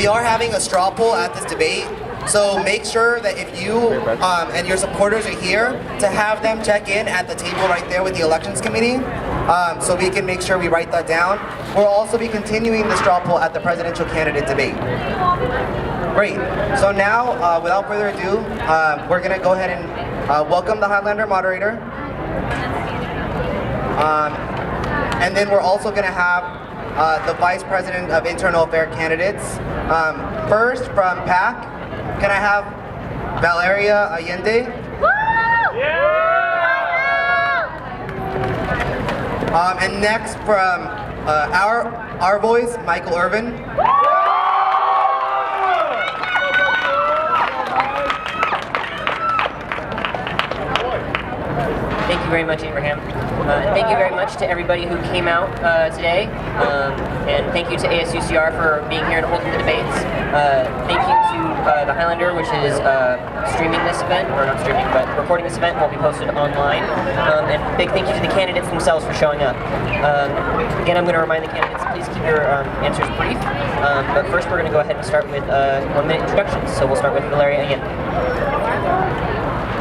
we are having a straw poll at this debate. So make sure that if you and your supporters are here, to have them check in at the table right there with the elections committee, so we can make sure we write that down. We'll also be continuing the straw poll at the presidential candidate debate. Great. So now, without further ado, we're going to go ahead and welcome the Highlander moderator. And then we're also going to have the Vice President of Internal Affairs candidates. First, from PAC, can I have Valeria Allende? Yeah! And next, from our voice, Michael Irvin. Thank you very much, Abraham. Thank you very much to everybody who came out today. And thank you to ASUCR for being here and holding the debates. Thank you to the Highlander, which is streaming this event, or not streaming, but recording this event, will be posted online. And big thank you to the candidates themselves for showing up. Again, I'm going to remind the candidates, please keep your answers brief. But first, we're going to go ahead and start with 1-minute introductions. So we'll start with Valeria Allende.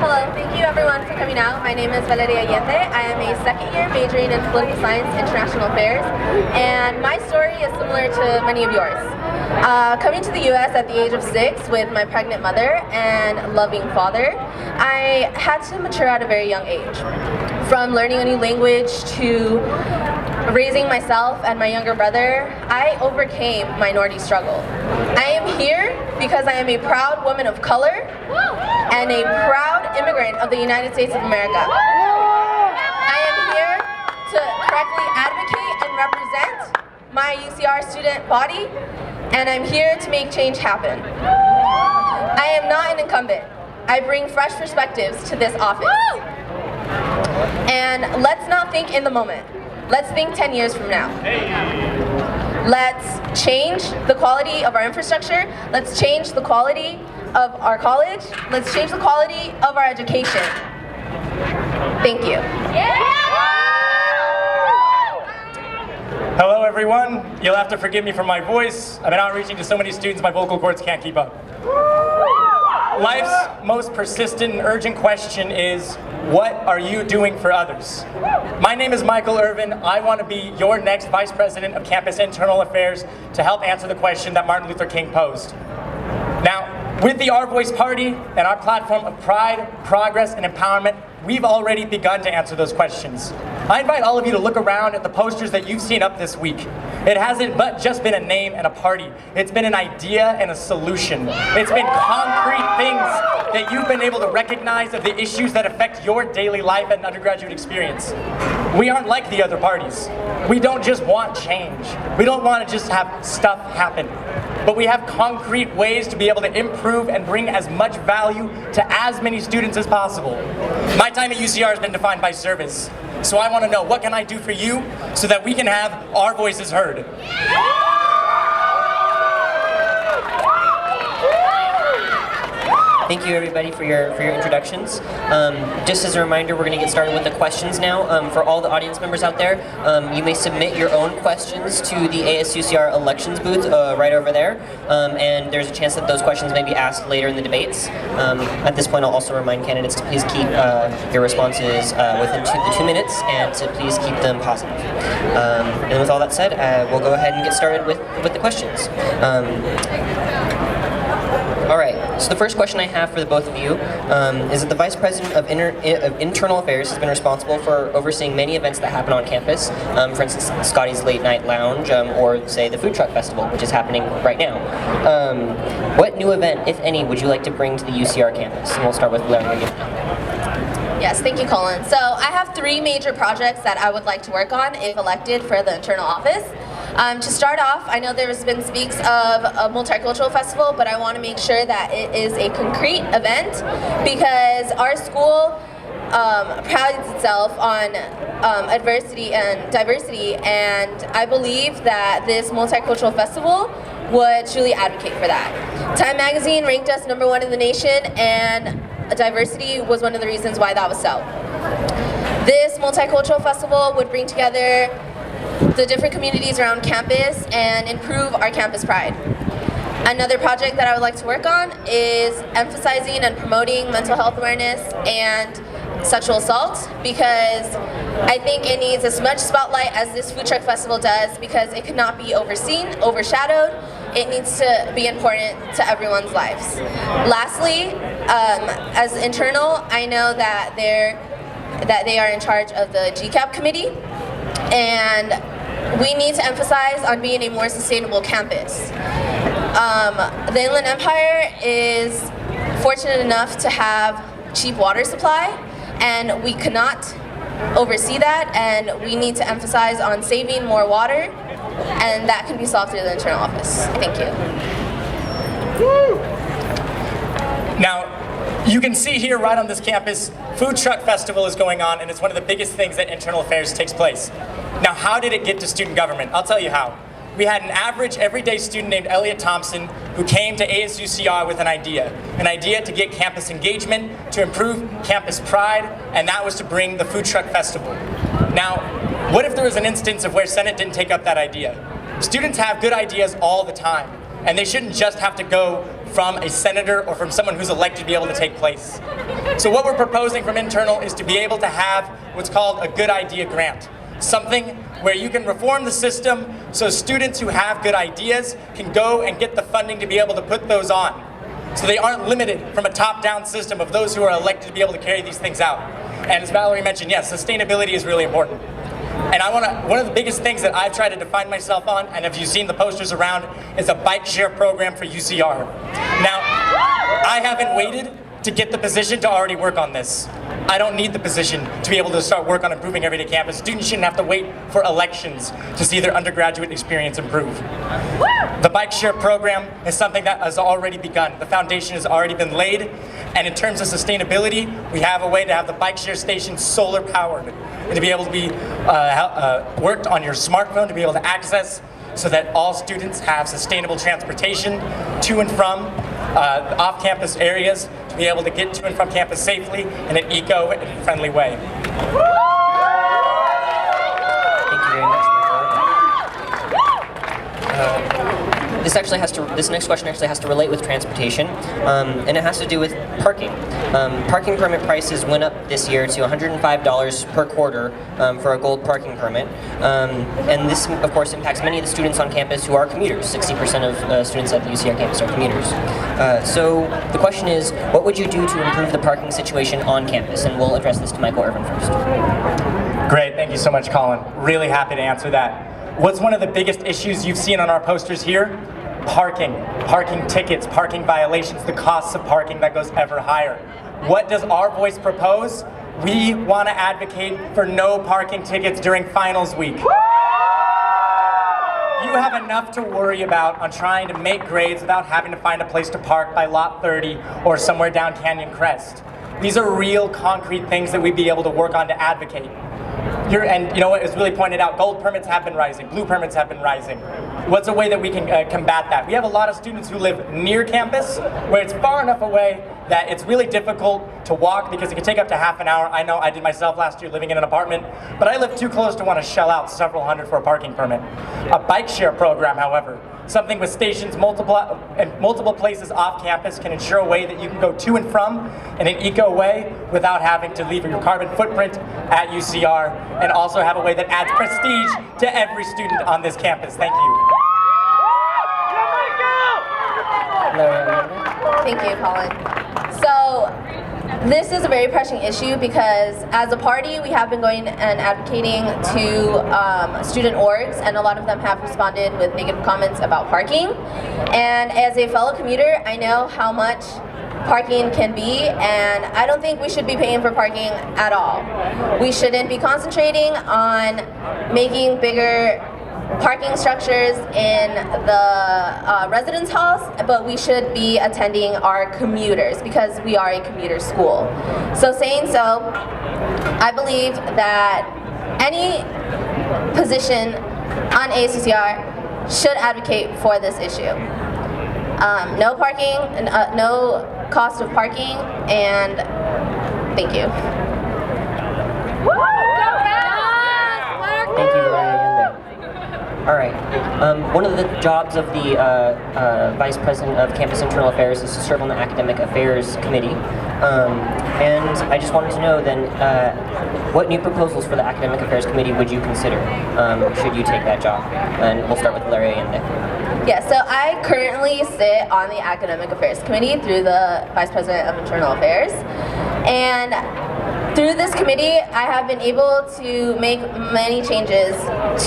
Hello, thank you everyone for coming out. My name is Valeria Allende. I am a second year majoring in political science, international affairs, and my story is similar to many of yours. Coming to the US at the age of 6 with my pregnant mother and loving father, I had to mature at a very young age. From learning a new language to raising myself and my younger brother, I overcame minority struggle. I am here because I am a proud woman of color and a proud immigrant of the United States of America. I am here to correctly advocate and represent my UCR student body, and I'm here to make change happen. I am not an incumbent. I bring fresh perspectives to this office. And let's not think in the moment. Let's think 10 years from now. Let's change the quality of our infrastructure. Let's change the quality of our college. Let's change the quality of our education. Thank you. Hello everyone. You'll have to forgive me for my voice. I've been outreaching to so many students my vocal cords can't keep up. Life's most persistent and urgent question is, what are you doing for others? My name is Michael Irvin. I want to be your next Vice President of Campus Internal Affairs to help answer the question that Martin Luther King posed. Now, with the Our Voice Party and our platform of pride, progress, and empowerment, we've already begun to answer those questions. I invite all of you to look around at the posters that you've seen up this week. It hasn't but just been a name and a party. It's been an idea and a solution. It's been concrete things that you've been able to recognize of the issues that affect your daily life and undergraduate experience. We aren't like the other parties. We don't just want change. We don't want to just have stuff happen. But we have concrete ways to be able to improve and bring as much value to as many students as possible. My time at UCR has been defined by service. So I want to know, what can I do for you so that we can have our voices heard? Thank you everybody for your introductions. Just as a reminder, we're going to get started with the questions now. For all the audience members out there, you may submit your own questions to the ASUCR elections booth right over there. And there's a chance that those questions may be asked later in the debates. At this point, I'll also remind candidates to please keep your responses within the 2 minutes and to please keep them positive. And with all that said, we'll go ahead and get started with the questions. All right, so the first question I have for the both of you is that the Vice President of Internal Affairs has been responsible for overseeing many events that happen on campus, for instance, Scotty's Late Night Lounge, or say the Food Truck Festival, which is happening right now. What new event, if any, would you like to bring to the UCR campus? And we'll start with Larry again. Yes, thank you, Colin. So I have 3 major projects that I would like to work on if elected for the internal office. To start off, I know there's been speaks of a multicultural festival, but I want to make sure that it is a concrete event because our school prides itself on adversity and diversity, and I believe that this multicultural festival would truly advocate for that. Time Magazine ranked us #1 in the nation, and diversity was one of the reasons why that was so. This multicultural festival would bring together the different communities around campus and improve our campus pride. Another project that I would like to work on is emphasizing and promoting mental health awareness and sexual assault, because I think it needs as much spotlight as this food truck festival does, because it cannot be overseen, overshadowed. It needs to be important to everyone's lives. Lastly, as internal, I know that they are in charge of the GCAP committee, and we need to emphasize on being a more sustainable campus. The Inland Empire is fortunate enough to have cheap water supply, and we cannot oversee that, and we need to emphasize on saving more water, and that can be solved through the internal office. Thank you. Now, you can see here right on this campus, Food Truck Festival is going on, and it's one of the biggest things that Internal Affairs takes place. Now, how did it get to student government? I'll tell you how. We had an average everyday student named Elliot Thompson who came to ASUCR with an idea to get campus engagement, to improve campus pride, and that was to bring the Food Truck Festival. Now, what if there was an instance of where Senate didn't take up that idea? Students have good ideas all the time, and they shouldn't just have to go from a senator or from someone who's elected to be able to take place. So what we're proposing from internal is to be able to have what's called a good idea grant. Something where you can reform the system so students who have good ideas can go and get the funding to be able to put those on. So they aren't limited from a top-down system of those who are elected to be able to carry these things out. And as Valerie mentioned, yes, sustainability is really important. And one of the biggest things that I've tried to define myself on, and if you've seen the posters around, is a bike share program for UCR. Now, I haven't waited to get the position to already work on this. I don't need the position to be able to start work on improving everyday campus. Students shouldn't have to wait for elections to see their undergraduate experience improve. The bike share program is something that has already begun. The foundation has already been laid, and in terms of sustainability, we have a way to have the bike share station solar powered and to be able to be worked on your smartphone to be able to access, so that all students have sustainable transportation to and from off-campus areas, to be able to get to and from campus safely in an eco and friendly way. Thank you very much. This next question actually has to relate with transportation, and it has to do with parking. Parking permit prices went up this year to $105 per quarter for a gold parking permit, and this, of course, impacts many of the students on campus who are commuters. 60% of students at the UCR campus are commuters. So the question is, what would you do to improve the parking situation on campus? And we'll address this to Michael Irvin first. Great, thank you so much, Colin. Really happy to answer that. What's one of the biggest issues you've seen on our posters here? Parking tickets, parking violations, the costs of parking that goes ever higher. What does our voice propose? We want to advocate for no parking tickets during finals week. You have enough to worry about on trying to make grades without having to find a place to park by lot 30 or somewhere down Canyon Crest. These are real concrete things that we'd be able to work on to advocate. And you know what, it's really pointed out, gold permits have been rising, blue permits have been rising. What's a way that we can combat that? We have a lot of students who live near campus, where it's far enough away that it's really difficult to walk because it can take up to half an hour. I know I did myself last year living in an apartment, but I live too close to want to shell out several hundred for a parking permit. A bike share program, however, something with stations multiple places off campus, can ensure a way that you can go to and from in an eco way without having to leave your carbon footprint at UCR, and also have a way that adds prestige to every student on this campus. Thank you. Thank you, Colin. So, this is a very pressing issue because as a party, we have been going and advocating to student orgs, and a lot of them have responded with negative comments about parking. And as a fellow commuter, I know how much parking can be, and I don't think we should be paying for parking at all. We shouldn't be concentrating on making bigger parking structures in the residence halls, but we should be attending our commuters because we are a commuter school. So saying so, I believe that any position on ASUCR should advocate for this issue. No parking, no cost of parking, and thank you. Thank you, Highlander. All right. One of the jobs of the Vice President of Campus Internal Affairs is to serve on the Academic Affairs Committee. And I just wanted to know then, what new proposals for the Academic Affairs Committee would you consider should you take that job? And we'll start with Valeria Allende. Yeah, so I currently sit on the Academic Affairs Committee through the Vice President of Internal Affairs. And through this committee, I have been able to make many changes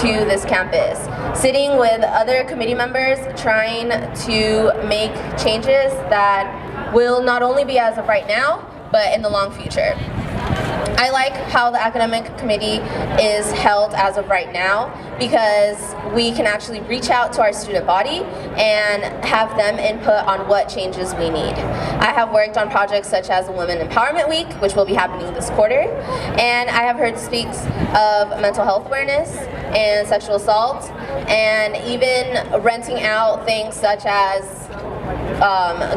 to this campus. Sitting with other committee members, trying to make changes that will not only be as of right now, but in the long future. I like how the academic committee is held as of right now because we can actually reach out to our student body and have them input on what changes we need. I have worked on projects such as the Women Empowerment Week, which will be happening this quarter, and I have heard speaks of mental health awareness and sexual assault, and even renting out things such as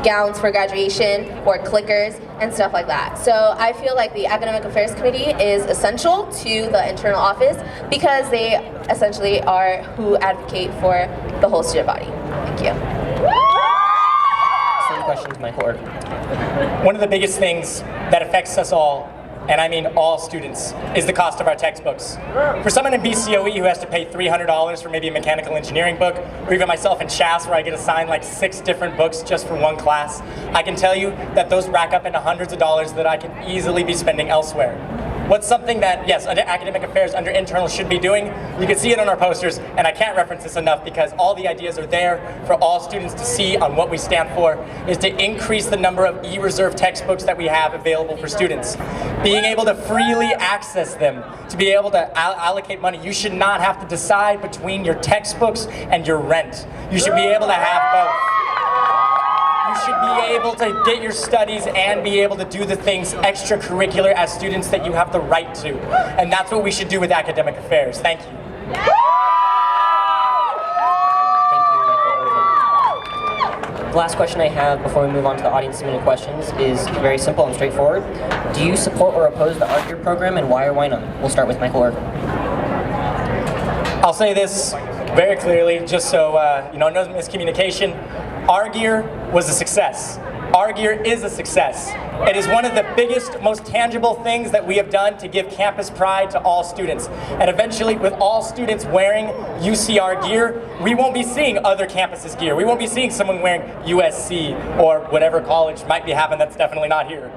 gowns for graduation or clickers and stuff like that. So I feel like the Academic Affairs Committee is essential to the internal office because they essentially are who advocate for the whole student body. Thank you. Same question to Michael Irvin. One of the biggest things that affects us all, and I mean all students, is the cost of our textbooks. For someone in BCOE who has to pay $300 for maybe a mechanical engineering book, or even myself in CHAS where I get assigned like 6 different books just for one class, I can tell you that those rack up into hundreds of dollars that I can easily be spending elsewhere. What's something that, yes, under academic affairs, under internal should be doing? You can see it on our posters, and I can't reference this enough because all the ideas are there for all students to see on what we stand for, is to increase the number of e-reserve textbooks that we have available for students. Being able to freely access them, to be able to allocate money. You should not have to decide between your textbooks and your rent. You should be able to have both. You should be able to get your studies and be able to do the things extracurricular as students that you have the right to. And that's what we should do with academic affairs. Thank you. Thank you, Michael Irvin. The last question I have before we move on to the audience submitted questions is very simple and straightforward. Do you support or oppose the Art Year program, and why or why not? We'll start with Michael Irvin. I'll say this very clearly, just so no miscommunication. Our Gear was a success. Our Gear is a success. It is one of the biggest, most tangible things that we have done to give campus pride to all students. And eventually, with all students wearing UCR gear, we won't be seeing other campuses' gear. We won't be seeing someone wearing USC or whatever college might be having that's definitely not here.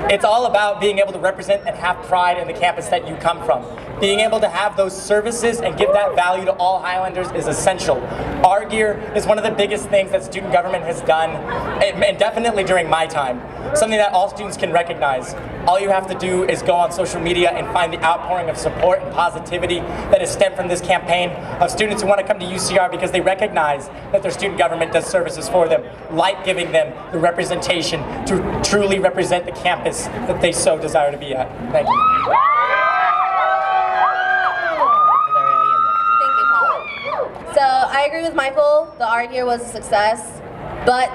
It's all about being able to represent and have pride in the campus that you come from. Being able to have those services and give that value to all Highlanders is essential. Our Gear is one of the biggest things that student government has done, and definitely during my time. Something that all students can recognize. All you have to do is go on social media and find the outpouring of support and positivity that has stemmed from this campaign of students who want to come to UCR because they recognize that their student government does services for them, like giving them the representation to truly represent the campus that they so desire to be at. Thank you. So I agree with Michael, the Art Year was a success, but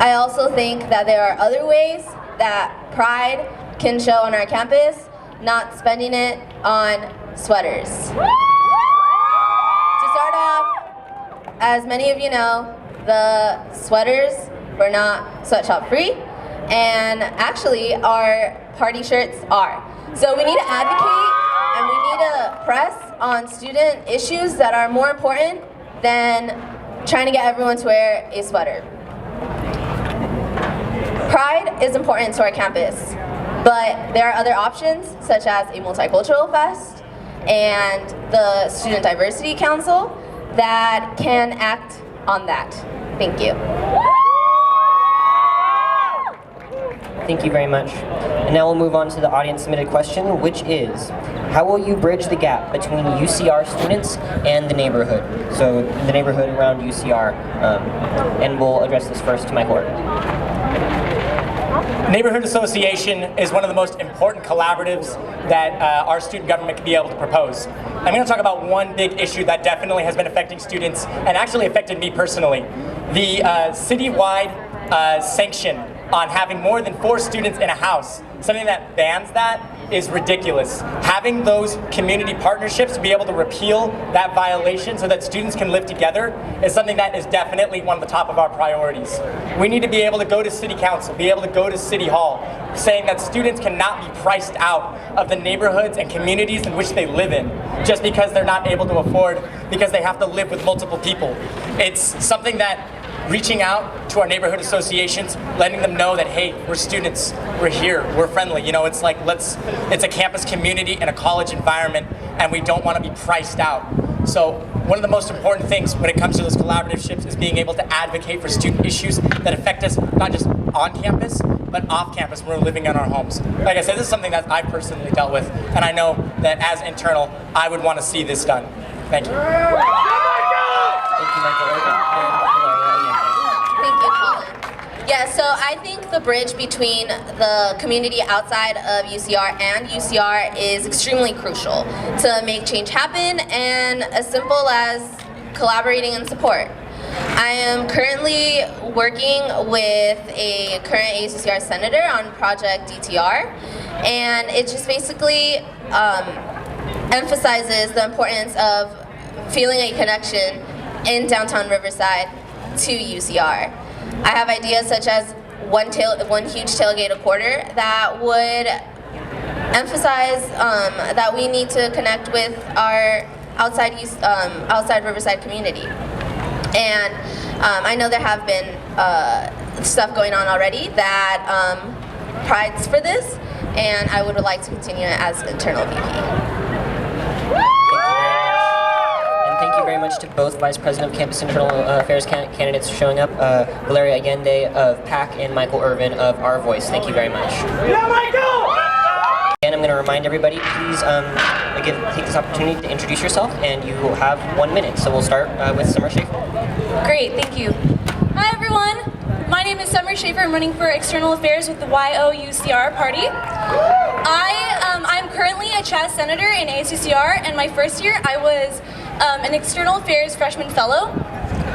I also think that there are other ways that pride can show on our campus, not spending it on sweaters. To start off, as many of you know, the sweaters were not sweatshop free, and actually our party shirts are. So we need to advocate and we need to press on student issues that are more important than trying to get everyone to wear a sweater. Pride is important to our campus, but there are other options such as a multicultural fest and the Student Diversity Council that can act on that. Thank you. Thank you very much. And now we'll move on to the audience submitted question, which is, how will you bridge the gap between UCR students and the neighborhood? So the neighborhood around UCR, and we'll address this first to Michael Irvin. Neighborhood Association is one of the most important collaboratives that our student government can be able to propose. I'm going to talk about one big issue that definitely has been affecting students and actually affected me personally. The citywide sanction on having more than 4 students in a house. Something that bans that is ridiculous. Having those community partnerships to be able to repeal that violation so that students can live together is something that is definitely one of the top of our priorities. We need to be able to go to city council, be able to go to city hall, saying that students cannot be priced out of the neighborhoods and communities in which they live in just because they're not able to afford, because they have to live with multiple people. It's something that reaching out to our neighborhood associations, letting them know that, hey, we're students, we're here, we're friendly. You know, it's like, it's a campus community and a college environment, and we don't want to be priced out. So one of the most important things when it comes to those collaboratives is being able to advocate for student issues that affect us not just on campus, but off campus when we're living in our homes. Like I said, this is something that I've personally dealt with, and I know that as internal, I would want to see this done. Thank you. Thank you, Michael. Thank you, Colin. Yeah, so I think the bridge between the community outside of UCR and UCR is extremely crucial to make change happen, and as simple as collaborating and support. I am currently working with a current ASUCR senator on Project DTR, and it just basically emphasizes the importance of feeling a connection in downtown Riverside to UCR. I have ideas such as one huge tailgate a quarter that would emphasize that we need to connect with our outside Riverside community. And I know there have been stuff going on already that prides for this, and I would like to continue it as internal VP. Thank you very much to both Vice President of Campus Internal Affairs candidates for showing up, Valeria Allende of PAC and Michael Irvin of Our Voice. Thank you very much. Yeah, Michael! And I'm going to remind everybody, please take this opportunity to introduce yourself, and you will have 1 minute. So we'll start with Summer Schaefer. Great, thank you. Hi everyone, my name is Summer Schaefer. I'm running for External Affairs with the YOUCR party. I'm currently a Chaz Senator in ASUCR, and my first year I was an External Affairs Freshman Fellow.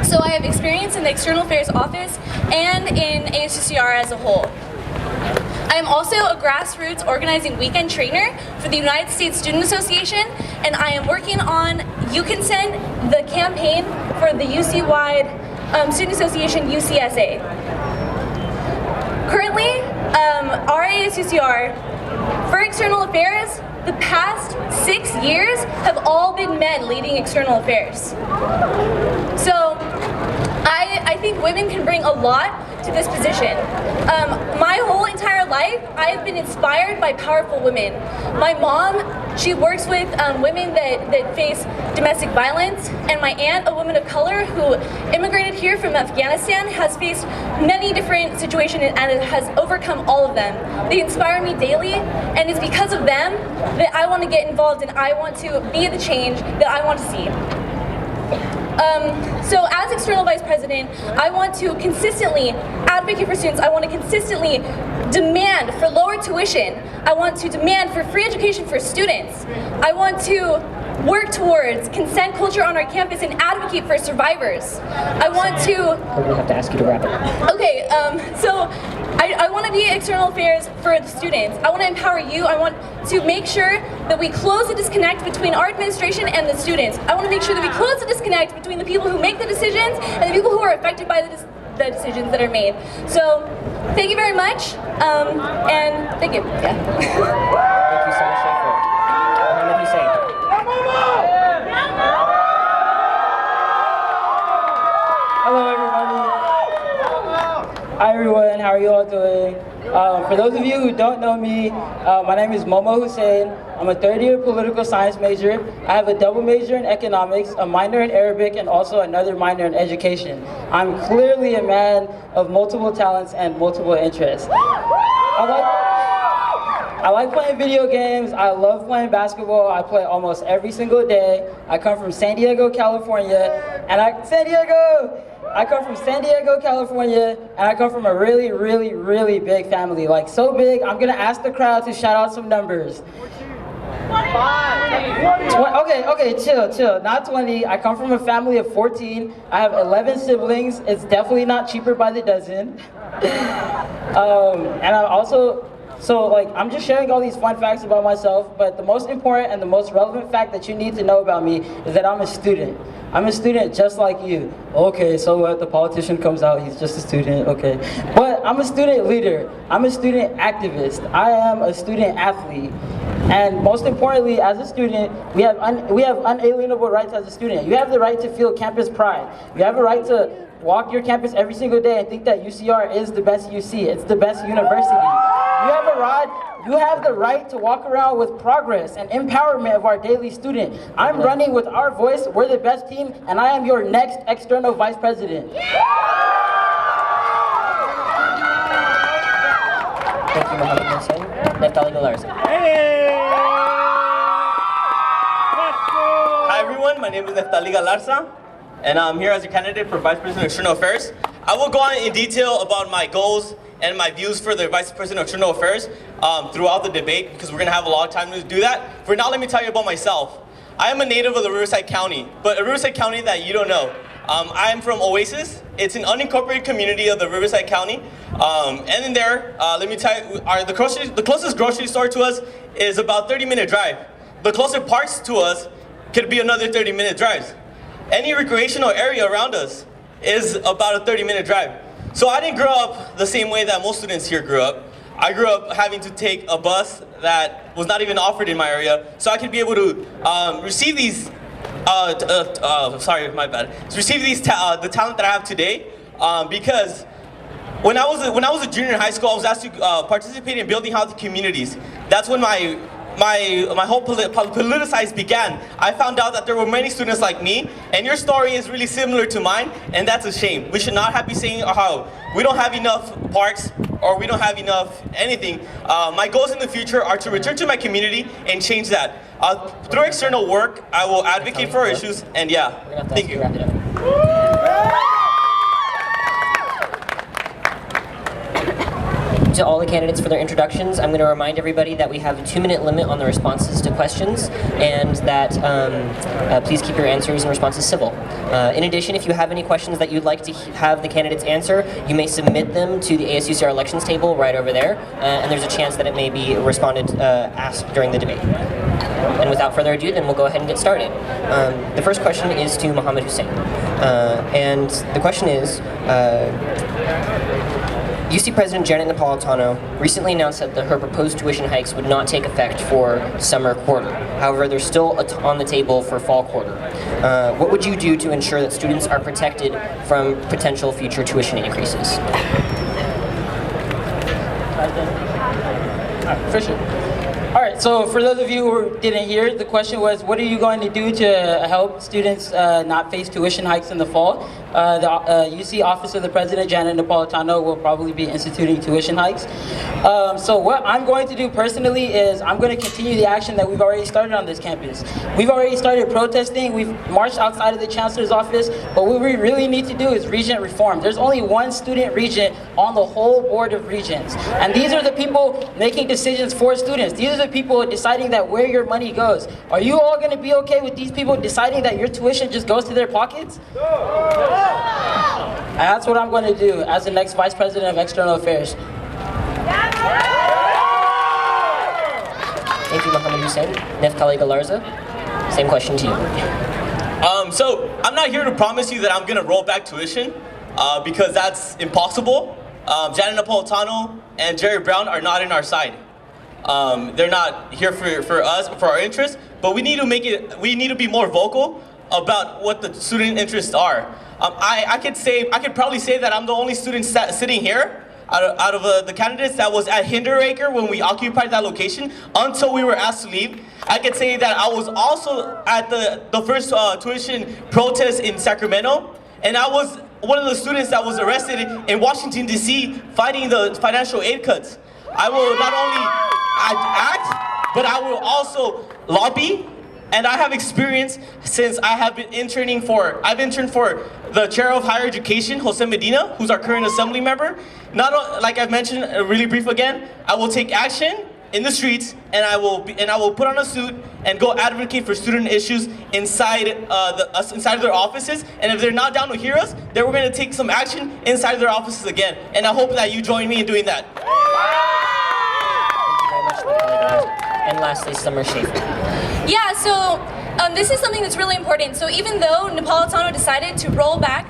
So I have experience in the External Affairs Office and in ASUCR as a whole. I am also a grassroots organizing weekend trainer for the United States Student Association, and I am working on You Can Send, the campaign for the UC-wide Student Association UCSA. Currently, our ASUCR, for External Affairs, the past 6 years have all been men leading External Affairs. So I think women can bring a lot to this position. My whole entire life, I have been inspired by powerful women. My mom, she works with women that face domestic violence, and my aunt, a woman of color who immigrated here from Afghanistan, has faced many different situations and has overcome all of them. They inspire me daily, and it's because of them that I want to get involved and I want to be the change that I want to see. So as External Vice President, I want to consistently advocate for students. I want to consistently demand for lower tuition. I want to demand for free education for students. I want to work towards consent culture on our campus and advocate for survivors. I want to... We're going to have to ask you to wrap it up. Okay, so I want to be External Affairs for the students. I want to empower you. I want to make sure that we close the disconnect between our administration and the students. I want to make sure that we close the disconnect between the people who make the decisions and the people who are affected by the decisions that are made. So, thank you very much, and thank you. Yeah. Thank you so much, Schaefer. Mohammed Hussein. Hello, everybody. Hi, everyone. How are you all doing? For those of you who don't know me, my name is Momo Hussein. I'm a third-year political science major. I have a double major in economics, a minor in Arabic, and also another minor in education. I'm clearly a man of multiple talents and multiple interests. I like playing video games. I love playing basketball. I play almost every single day. I come from San Diego, California, and I come from San Diego, California, and I come from a really, really, really big family. Like, so big, I'm gonna ask the crowd to shout out some numbers. Okay, chill. Not 20. I come from a family of 14. I have 11 siblings. It's definitely not cheaper by the dozen. And I also, I'm just sharing all these fun facts about myself, but the most important and the most relevant fact that you need to know about me is that I'm a student. I'm a student just like you. Okay, so what? The politician comes out, he's just a student, okay. But I'm a student leader. I'm a student activist. I am a student athlete. And most importantly, as a student, we have unalienable rights as a student. You have the right to feel campus pride. You have a right to walk your campus every single day and think that UCR is the best UC. It's the best university. You have the right to walk around with progress and empowerment of our daily student. I'm running with our voice. We're the best team, and I am your next external vice president. Thank you, Mohammed Hussein. Neftali Galarza. Hi everyone, my name is Neftali Galarza, and I'm here as a candidate for Vice President of External Affairs. I will go on in detail about my goals and my views for the Vice President of External Affairs throughout the debate, because we're going to have a lot of time to do that. For now, let me tell you about myself. I am a native of the Riverside County, but a Riverside County that you don't know. I am from Oasis. It's an unincorporated community of the Riverside County. And in there, let me tell you, the closest grocery store to us is about 30-minute drive. The closest parks to us could be another 30-minute drive. Any recreational area around us is about a 30-minute drive. So I didn't grow up the same way that most students here grew up. I grew up having to take a bus that was not even offered in my area, so I could be able to receive these. Sorry, my bad. To receive these the talent that I have today, because when I was a junior in high school, I was asked to participate in building healthy communities. That's when my whole politicized began. I found out that there were many students like me, and your story is really similar to mine, and that's a shame. We should not be saying how we don't have enough parks or we don't have enough anything. My goals in the future are to return to my community and change that. Through external work, I will advocate for our issues, and yeah, thank you. To all the candidates for their introductions, I'm going to remind everybody that we have a 2-minute limit on the responses to questions, and that please keep your answers and responses civil. In addition, if you have any questions that you'd like to have the candidates answer, you may submit them to the ASUCR elections table right over there, and there's a chance that it may be asked during the debate. And without further ado, then we'll go ahead and get started. The first question is to Mohammed Hussein, and the question is, UC President Janet Napolitano recently announced that her proposed tuition hikes would not take effect for summer quarter. However, they're still on the table for fall quarter. What would you do to ensure that students are protected from potential future tuition increases? Fisher. All right, so for those of you who didn't hear, the question was, what are you going to do to help students not face tuition hikes in the fall? The UC Office of the President, Janet Napolitano, will probably be instituting tuition hikes. So what I'm going to do personally is I'm going to continue the action that we've already started on this campus. We've already started protesting, we've marched outside of the Chancellor's office, but what we really need to do is regent reform. There's only one student regent on the whole board of regents, and these are the people making decisions for students. These are the people deciding that where your money goes. Are you all going to be okay with these people deciding that your tuition just goes to their pockets? And that's what I'm going to do as the next Vice President of External Affairs. Thank you, Mohammed Hussein. Neftali Galarza, same question to you. So I'm not here to promise you that I'm going to roll back tuition, because that's impossible. Janet Napolitano and Jerry Brown are not in our side. They're not here for us, for our interests, but we need to be more vocal about what the student interests are. I could probably say that I'm the only student sitting here out of the candidates that was at Hinderacre when we occupied that location until we were asked to leave. I could say that I was also at the first tuition protest in Sacramento, and I was one of the students that was arrested in Washington, D.C. fighting the financial aid cuts. I will not only act, but I will also lobby. And I have experience since I've interned for the chair of higher education, Jose Medina, who's our current assembly member. Like I've mentioned, really brief again, I will take action in the streets, and I will put on a suit and go advocate for student issues inside inside of their offices. And if they're not down to hear us, then we're going to take some action inside of their offices again. And I hope that you join me in doing that. Thank you very much. And lastly, Summer Schaefer. Yeah, so this is something that's really important. So even though Napolitano decided to roll back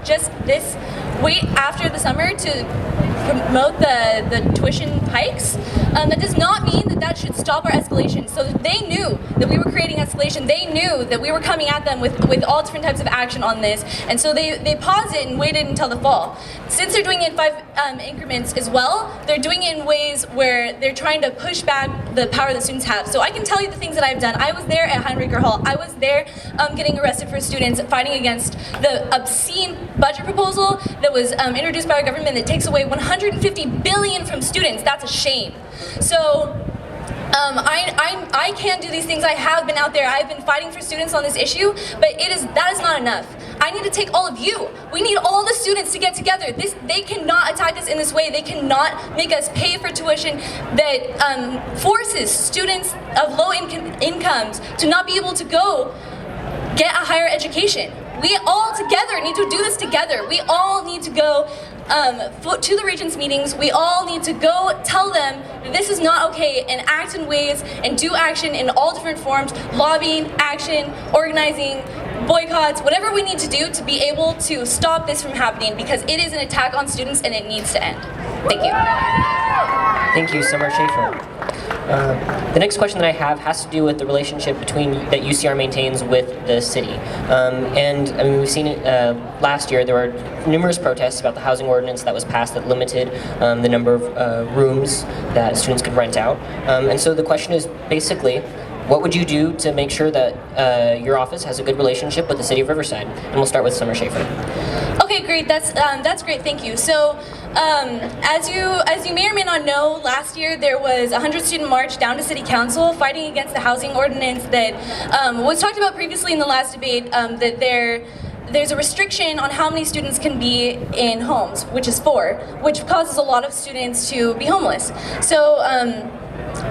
just this wait after the summer to promote the tuition hikes, that does not mean that that should stop our escalation. So they knew that we were creating escalation. They knew that we were coming at them with all different types of action on this. And so they paused it and waited until the fall. Since they're doing it in 5 increments as well, they're doing it in ways where they're trying to push back the power that students have. So I can tell you the things that I've done. I was there at Heinricher Hall. I was there getting arrested for students fighting against the obscene budget proposal that was introduced by our government that takes away $150 billion from students. That's a shame. So I can do these things. I have been out there. I've been fighting for students on this issue, but that is not enough. I need to take all of you. We need all the students to get together. They cannot attack us in this way. They cannot make us pay for tuition that forces students of low incomes to not be able to go get a higher education. We all together need to do this together. We all need to go to the regents' meetings. We all need to go tell them that this is not okay and act in ways and do action in all different forms, lobbying, action, organizing, boycotts, whatever we need to do to be able to stop this from happening, because it is an attack on students and it needs to end. Thank you. Thank you, Summer Schaefer. The next question that I have has to do with the relationship that UCR maintains with the city. And I mean, we've seen it last year. There were numerous protests about the housing ordinance that was passed that limited the number of rooms that students could rent out. And so the question is basically, what would you do to make sure that your office has a good relationship with the city of Riverside? And we'll start with Summer Schaefer. Okay, great. That's great. Thank you. So, as you may or may not know, last year there was a 100-student march down to City Council fighting against the housing ordinance that was talked about previously in the last debate. That there's a restriction on how many students can be in homes, which is 4, which causes a lot of students to be homeless. So.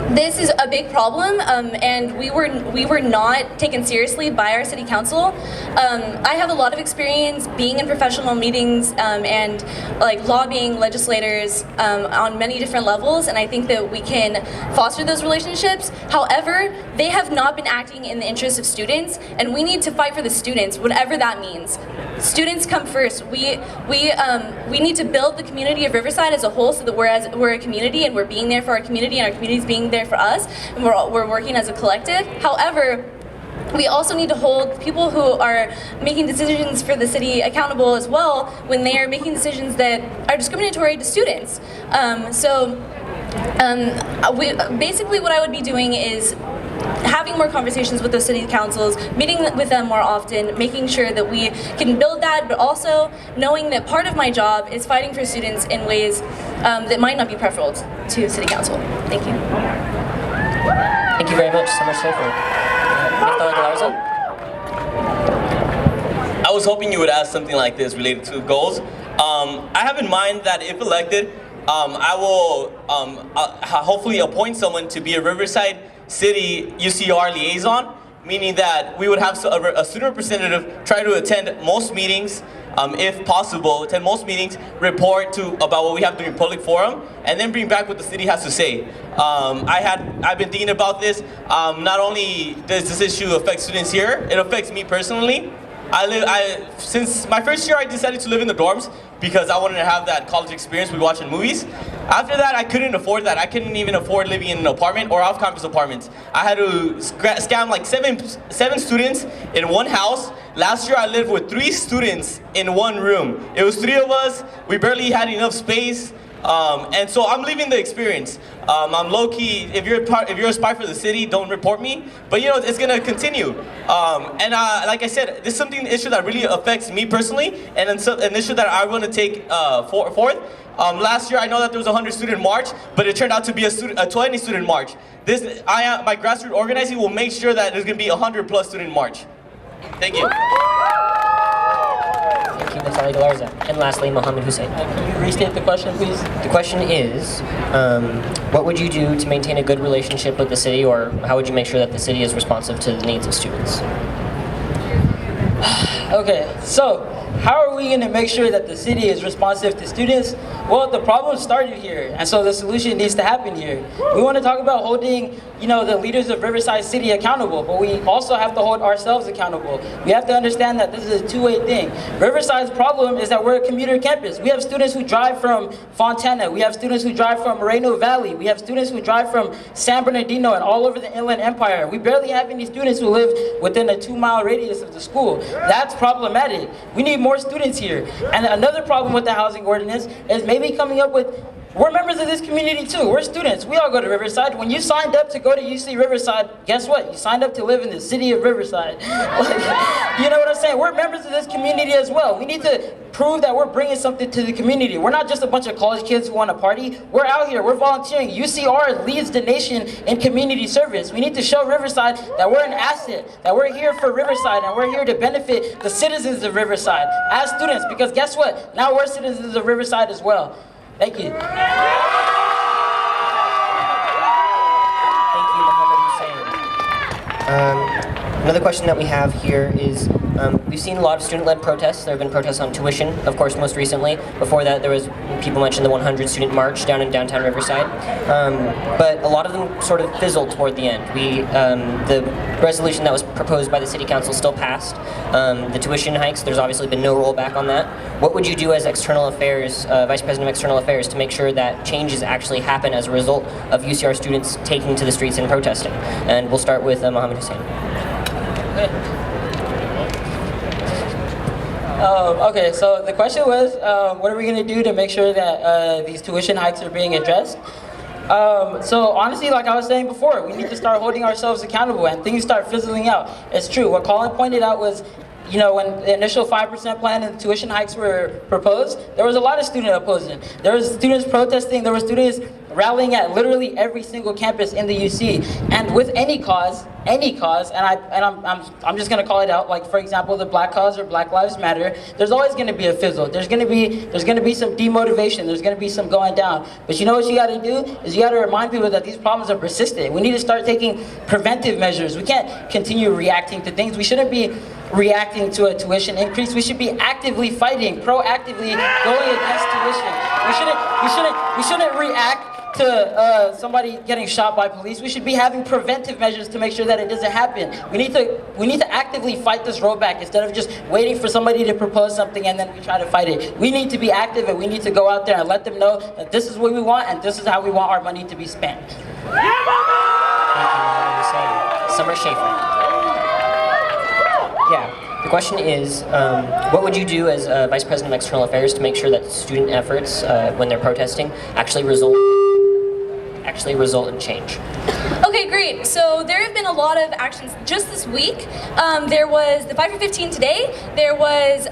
This is a big problem, and we were not taken seriously by our city council. I have a lot of experience being in professional meetings and like lobbying legislators on many different levels, and I think that we can foster those relationships. However, they have not been acting in the interest of students, and we need to fight for the students, whatever that means. Students come first. We need to build the community of Riverside as a whole, so that we're a community and we're being there for our community and our community's being there for us, and we're working as a collective. However, we also need to hold people who are making decisions for the city accountable as well when they are making decisions that are discriminatory to students. Basically what I would be doing is having more conversations with those city councils, meeting with them more often, making sure that we can build that, but also knowing that part of my job is fighting for students in ways that might not be preferable to city council. Thank you. Thank you very much, Summer Schaefer. I was hoping you would ask something like this related to goals. I have in mind that if elected, I will hopefully appoint someone to be a Riverside City UCR liaison, meaning that we would have a student representative try to attend most meetings, if possible, report about what we have during public forum, and then bring back what the city has to say. I've been thinking about this. Not only does this issue affect students here, it affects me personally. Since my first year, I decided to live in the dorms because I wanted to have that college experience we watch in movies. After that, I couldn't afford that. I couldn't even afford living in an apartment or off-campus apartments. I had to scam like seven students in one house. Last year, I lived with 3 students in one room. It was 3 of us. We barely had enough space. And so I'm living the experience. I'm low-key, if you're a spy for the city, don't report me. But you know, it's gonna continue. Like I said, this is an issue that really affects me personally, and it's an issue that I want to take forth. Last year, I know that there was a 100-student march, but it turned out to be a 20-student march. My grassroots organizing will make sure that there's gonna be a 100+ student march. Thank you. Thank you, Taliga Larza. And lastly, Mohammed Hussein. Can you restate the question, please? The question is, what would you do to maintain a good relationship with the city, or how would you make sure that the city is responsive to the needs of students? Okay, so how are we going to make sure that the city is responsive to students? Well, the problem started here, and so the solution needs to happen here. We want to talk about holding, the leaders of Riverside City accountable, but we also have to hold ourselves accountable. We have to understand that this is a two-way thing. Riverside's problem is that we're a commuter campus. We have students who drive from Fontana. We have students who drive from Moreno Valley. We have students who drive from San Bernardino and all over the Inland Empire. We barely have any students who live within a 2-mile radius of the school. That's problematic. We need more students here. And another problem with the housing ordinance is maybe coming up with, we're members of this community too. We're students. We all go to Riverside. When you signed up to go to UC Riverside, guess what? You signed up to live in the city of Riverside. You know what I'm saying? We're members of this community as well. We need to prove that we're bringing something to the community. We're not just a bunch of college kids who want to party. We're out here. We're volunteering. UCR leads the nation in community service. We need to show Riverside that we're an asset, that we're here for Riverside, and we're here to benefit the citizens of Riverside as students, because guess what? Now we're citizens of Riverside as well. Thank you. Thank you, Mohammed Hussein. Another question that we have here is, we've seen a lot of student-led protests. There have been protests on tuition, of course, most recently. Before that, there was, people mentioned the 100-student march down in downtown Riverside. But a lot of them sort of fizzled toward the end. The resolution that was proposed by the City Council still passed. The tuition hikes, there's obviously been no rollback on that. What would you do as External Affairs, Vice President of External Affairs, to make sure that changes actually happen as a result of UCR students taking to the streets and protesting? And we'll start with Mohammed Hussein. Okay, so the question was, what are we going to do to make sure that these tuition hikes are being addressed? So honestly, like I was saying before, we need to start holding ourselves accountable and things start fizzling out. It's true. What Colin pointed out was, when the initial 5% plan and the tuition hikes were proposed, there was a lot of student opposing. There was students protesting, there were students rallying at literally every single campus in the UC. And with any cause, and I'm just gonna call it out, like for example, the Black cause or Black Lives Matter, there's always gonna be a fizzle. There's gonna be some demotivation, there's gonna be some going down. But you know what you gotta do? Is you gotta remind people that these problems are persistent. We need to start taking preventive measures. We can't continue reacting to things. We shouldn't be reacting to a tuition increase. We should be actively fighting, proactively going against tuition. We shouldn't react to somebody getting shot by police. We should be having preventive measures to make sure that it doesn't happen. We need to actively fight this rollback instead of just waiting for somebody to propose something and then we try to fight it. We need to be active and we need to go out there and let them know that this is what we want and this is how we want our money to be spent. Thank you, Summer Schaefer. Yeah, the question is, what would you do as Vice President of External Affairs to make sure that student efforts, when they're protesting, actually result in change? Okay, great. So there have been a lot of actions just this week. There was the 5 for 15 today. There was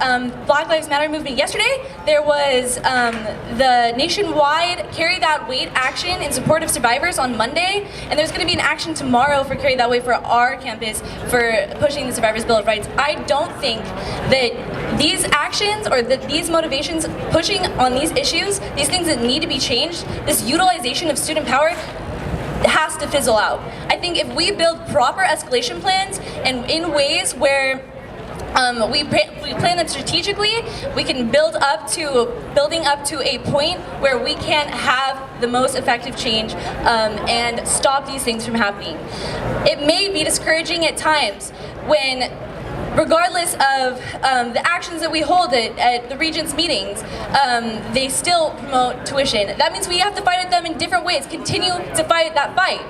Black Lives Matter movement yesterday. There was the nationwide Carry That Weight action in support of survivors on Monday. And there's going to be an action tomorrow for Carry That Weight for our campus for pushing the Survivors' Bill of Rights. I don't think that these actions or that these motivations pushing on these issues, these things that need to be changed, this utilization of student power, has to fizzle out. I think if we build proper escalation plans and in ways where we plan them strategically, we can building up to a point where we can have the most effective change and stop these things from happening. It may be discouraging at times when, regardless of the actions that we hold at the Regents' meetings, they still promote tuition. That means we have to fight at them in different ways, continue to fight that fight.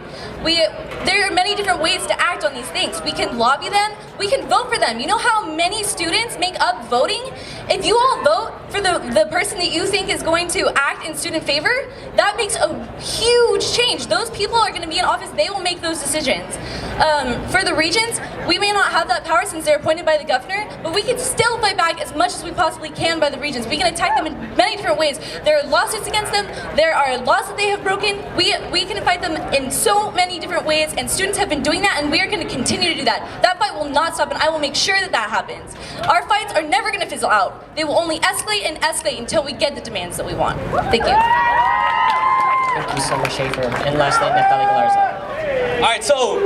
There are many different ways to act on these things. We can lobby them, we can vote for them. You know how many students make up voting? If you all vote for for the person that you think is going to act in student favor, that makes a huge change. Those people are going to be in office, they will make those decisions. For the regents, we may not have that power since they're appointed by the governor, but we can still fight back as much as we possibly can by the regents. We can attack them in many different ways. There are lawsuits against them, there are laws that they have broken. We can fight them in so many different ways, and students have been doing that, and we are going to continue to do that. That fight will not stop, and I will make sure that that happens. Our fights are never going to fizzle out. They will only escalate and escalate until we get the demands that we want. Thank you. Thank you so much, Schaefer. And lastly, Naftali Galarza. All right, so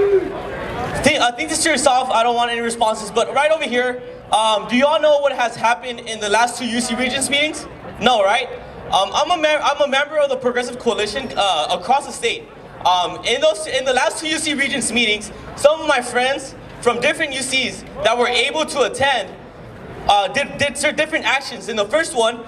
think this to yourself. I don't want any responses, but right over here, do you all know what has happened in the last 2 UC Regents meetings? No, right? I'm a member of the Progressive Coalition across the state. In the last 2 UC Regents meetings, some of my friends from different UCs that were able to attend did different actions. In the first one,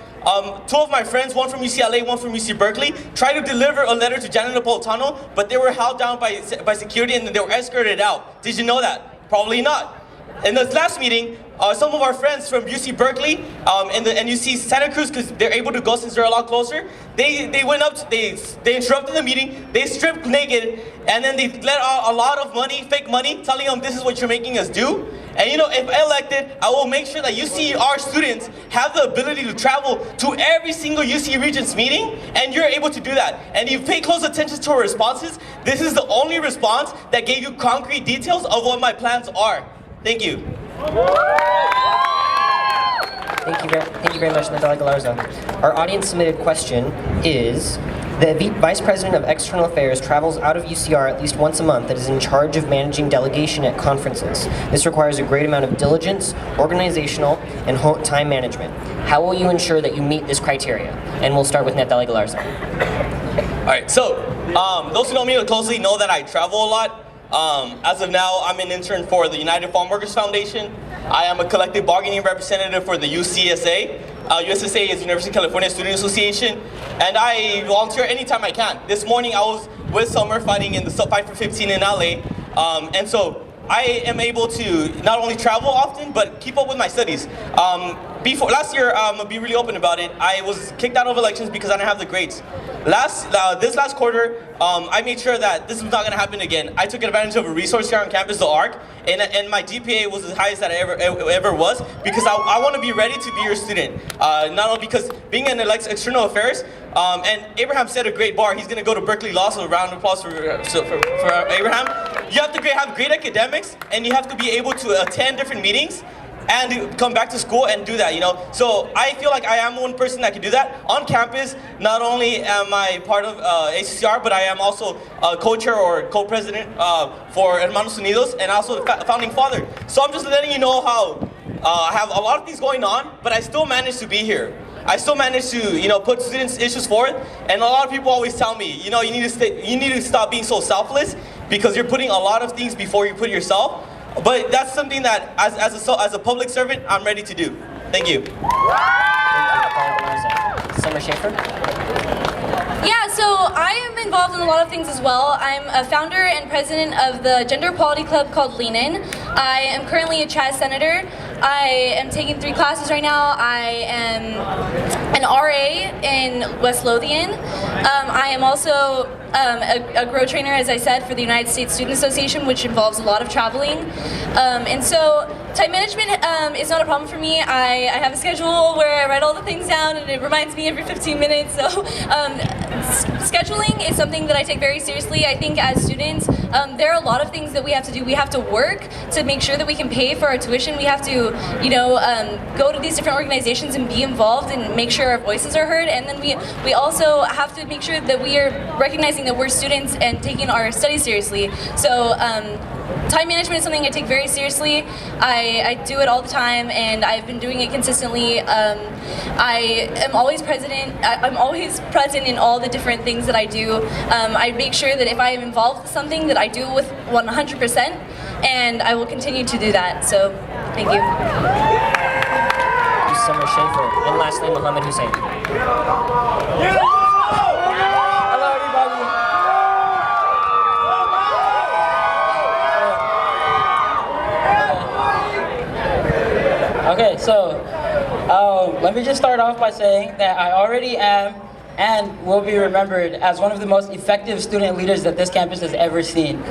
2 of my friends, one from UCLA, one from UC Berkeley, tried to deliver a letter to Janet Napolitano, but they were held down by security and they were escorted out. Did you know that? Probably not. In this last meeting, some of our friends from UC Berkeley and UC Santa Cruz, because they're able to go since they're a lot closer, they went up, they interrupted the meeting, they stripped naked, and then they let out a lot of money, fake money, telling them this is what you're making us do. And you know, if elected, I will make sure that UCR students have the ability to travel to every single UC Regents meeting, and you're able to do that. And if you pay close attention to our responses, this is the only response that gave you concrete details of what my plans are. Thank you. Thank you very much, Naftali Galarza. Our audience submitted question is, the Vice President of External Affairs travels out of UCR at least once a month and is in charge of managing delegation at conferences. This requires a great amount of diligence, organizational, and time management. How will you ensure that you meet this criteria? And we'll start with Naftali Galarza. All right, so those who know me closely know that I travel a lot. As of now, I'm an intern for the United Farm Workers Foundation. I am a collective bargaining representative for the UCSA. USSA is University of California Student Association, and I volunteer anytime I can. This morning I was with Summer fighting in the Fight for 15 in LA, and so I am able to not only travel often, but keep up with my studies. Last year, I'm gonna be really open about it, I was kicked out of elections because I didn't have the grades. This last quarter, I made sure that this was not gonna happen again. I took advantage of a resource here on campus, the ARC, and my GPA was the highest that I ever was, because I want to be ready to be your student. Not only because being in external affairs, and Abraham set a great bar. He's gonna go to Berkeley Law, so a round of applause for Abraham. You have to have great academics, and you have to be able to attend different meetings and come back to school and do that, you know. So I feel like I am one person that can do that. On campus, not only am I part of ASUCR, but I am also a co-chair or co-president for Hermanos Unidos, and also the founding father. So I'm just letting you know how I have a lot of things going on, but I still manage to be here. I still manage to, you know, put students' issues forward, and a lot of people always tell me, you know, you need to stop being so selfless, because you're putting a lot of things before you put yourself. But that's something that, as a public servant, I'm ready to do. Thank you. Summer Schaefer. Yeah, so I am involved in a lot of things as well. I'm a founder and president of the gender equality club called Lean In. I am currently a Chaz senator. I am taking 3 classes right now. I am an RA in West Lothian. I am also a grow trainer, as I said, for the United States Student Association, which involves a lot of traveling. And so time management is not a problem for me. I have a schedule where I write all the things down, and it reminds me every 15 minutes. So scheduling is something that I take very seriously. I think as students, there are a lot of things that we have to do. We have to work to make sure that we can pay for our tuition. We have to, you know, go to these different organizations and be involved and make sure our voices are heard. And then we also have to make sure that we are recognizing that we're students and taking our studies seriously. So time management is something I take very seriously. I do it all the time, and I've been doing it consistently. I am always I'm always present in all the different things that I do. I make sure that if I am involved with something, that I do with 100%, and I will continue to do that. So, thank you. Thank you, Summer Schaefer. And lastly, Mohammed Hussein. Hello, everybody. Okay, so Let me just start off by saying that I already am and will be remembered as one of the most effective student leaders that this campus has ever seen.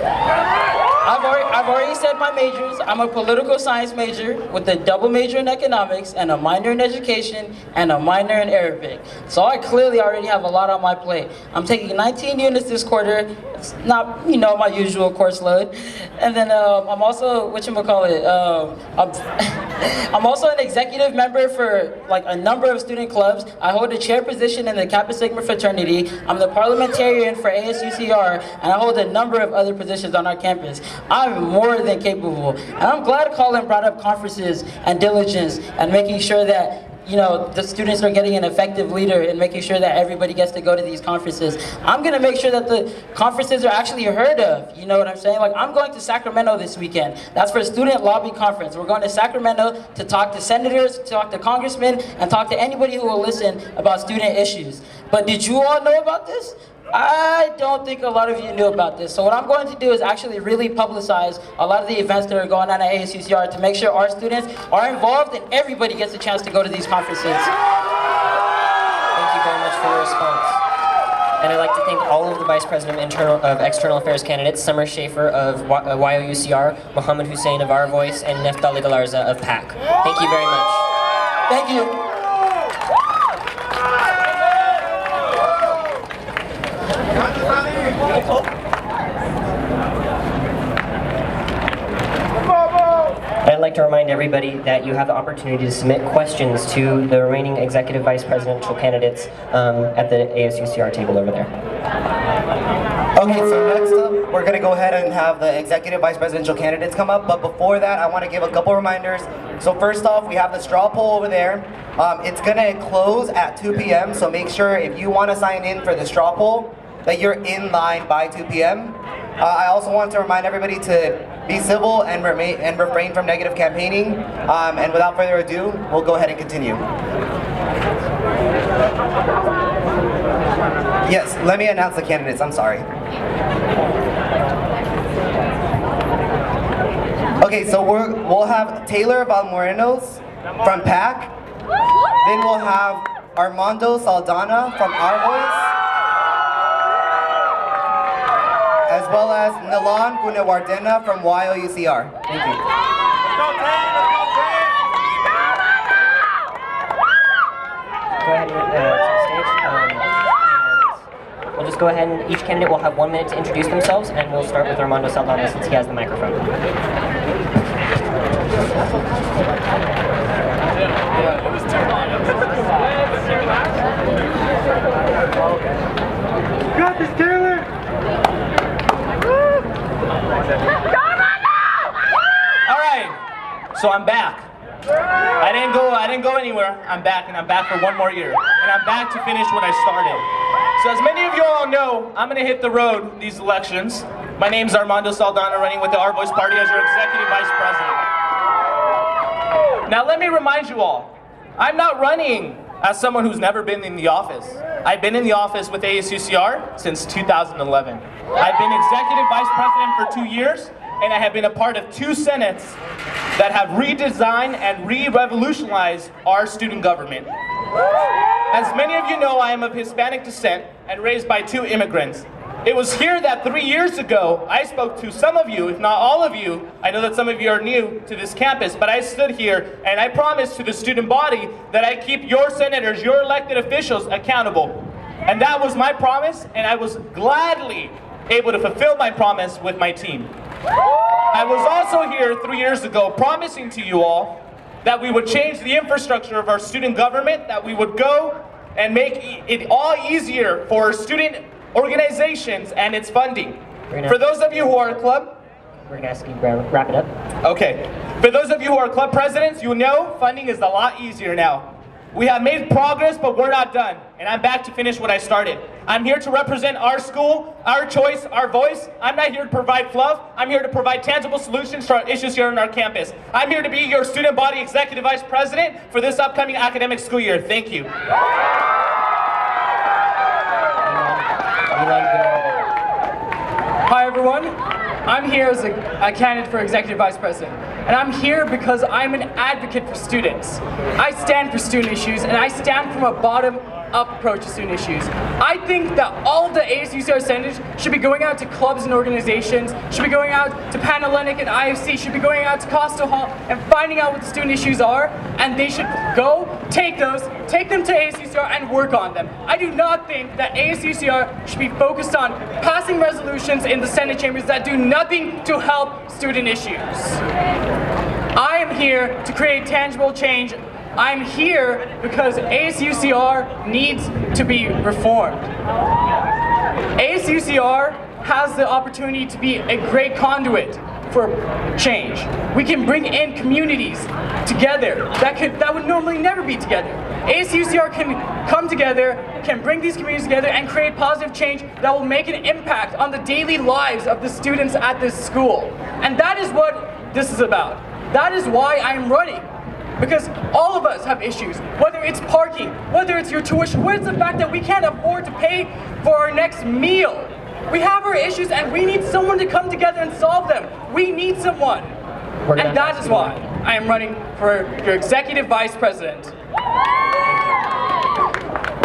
I've already said my majors. I'm a political science major with a double major in economics and a minor in education and a minor in Arabic. So I clearly already have a lot on my plate. I'm taking 19 units this quarter. It's not, my usual course load. And then I'm also, I'm also an executive member for like a number of student clubs. I hold a chair position in the Kappa Sigma fraternity. I'm the parliamentarian for ASUCR, and I hold a number of other positions on our campus. I'm more than capable. And I'm glad Colin brought up conferences and diligence and making sure that the students are getting an effective leader and making sure that everybody gets to go to these conferences. I'm gonna make sure that the conferences are actually heard of, you know what I'm saying? Like, I'm going to Sacramento this weekend. That's for a student lobby conference. We're going to Sacramento to talk to senators, to talk to congressmen, and talk to anybody who will listen about student issues. But did you all know about this? I don't think a lot of you knew about this. So what I'm going to do is actually really publicize a lot of the events that are going on at ASUCR to make sure our students are involved and everybody gets a chance to go to these conferences. Thank you very much for your response. And I'd like to thank all of the Vice President of External Affairs candidates, Summer Schaefer of YOUCR, Mohammed Hussein of Our Voice, and Neftali Galarza of PAC. Thank you very much. Thank you. I'd like to remind everybody that you have the opportunity to submit questions to the remaining executive vice presidential candidates at the ASUCR table over there. Okay, so next up, we're going to go ahead and have the executive vice presidential candidates come up. But before that, I want to give a couple reminders. So first off, we have the straw poll over there. It's going to close at 2 p.m. So make sure if you want to sign in for the straw poll, that you're in line by 2 p.m. I also want to remind everybody to be civil and refrain from negative campaigning. And without further ado, we'll go ahead and continue. Yes, let me announce the candidates. I'm sorry. Okay, so we'll have Taylor Valmorinos from PAC. Then we'll have Armando Saldana from Our Voice, as well as Nilan Gunawardena from YOUCR. Thank you. Go ahead and to the stage. We'll just go ahead and each candidate will have 1 minute to introduce themselves, and we'll start with Armando Saldana since he has the microphone. Got this, Taylor! All right, so I'm back. I didn't go anywhere. I'm back, and I'm back for 1 more year. And I'm back to finish what I started. So as many of you all know, I'm gonna hit the road these elections. My name's Armando Saldana, running with the Our Voice Party as your executive vice president. Now let me remind you all, I'm not running as someone who's never been in the office. I've been in the office with ASUCR since 2011. I've been executive vice president for 2 years, and I have been a part of 2 senates that have redesigned and re-revolutionized our student government. As many of you know, I am of Hispanic descent and raised by 2 immigrants. It was here that 3 years ago, I spoke to some of you, if not all of you. I know that some of you are new to this campus, but I stood here and I promised to the student body that I keep your senators, your elected officials accountable. And that was my promise, and I was gladly able to fulfill my promise with my team. I was also here 3 years ago promising to you all that we would change the infrastructure of our student government, that we would go and make it all easier for student organizations and its funding. For those of you who are a club, We're gonna ask you to wrap it up. okay. For those of you who are club presidents, you know funding is a lot easier now. We have made progress, but we're not done. And I'm back to finish what I started. I'm here to represent our school, our choice, our voice. I'm not here to provide fluff. I'm here to provide tangible solutions to our issues here on our campus. I'm here to be your student body executive vice president for this upcoming academic school year. Thank you. Hi everyone, I'm here as a candidate for executive vice president. and I'm here because I'm an advocate for students. I stand for student issues, and I stand from a bottom-up approach to student issues. I think that all of the ASUCR senators should be going out to clubs and organizations, should be going out to Panhellenic and IFC, should be going out to Costa Hall and finding out what the student issues are, and they should go take them to ASUCR and work on them. I do not think that ASUCR should be focused on passing resolutions in the Senate chambers that do nothing to help student issues. I am here to create tangible change. I'm here because ASUCR needs to be reformed. ASUCR has the opportunity to be a great conduit for change. We can bring in communities together that would normally never be together. ASUCR can come together, can bring these communities together and create positive change that will make an impact on the daily lives of the students at this school. And that is what this is about. That is why I'm running. Because all of us have issues, whether it's parking, whether it's your tuition, whether it's the fact that we can't afford to pay for our next meal. We have our issues and we need someone to come together and solve them. We need someone. And that is why I am running for your executive vice president.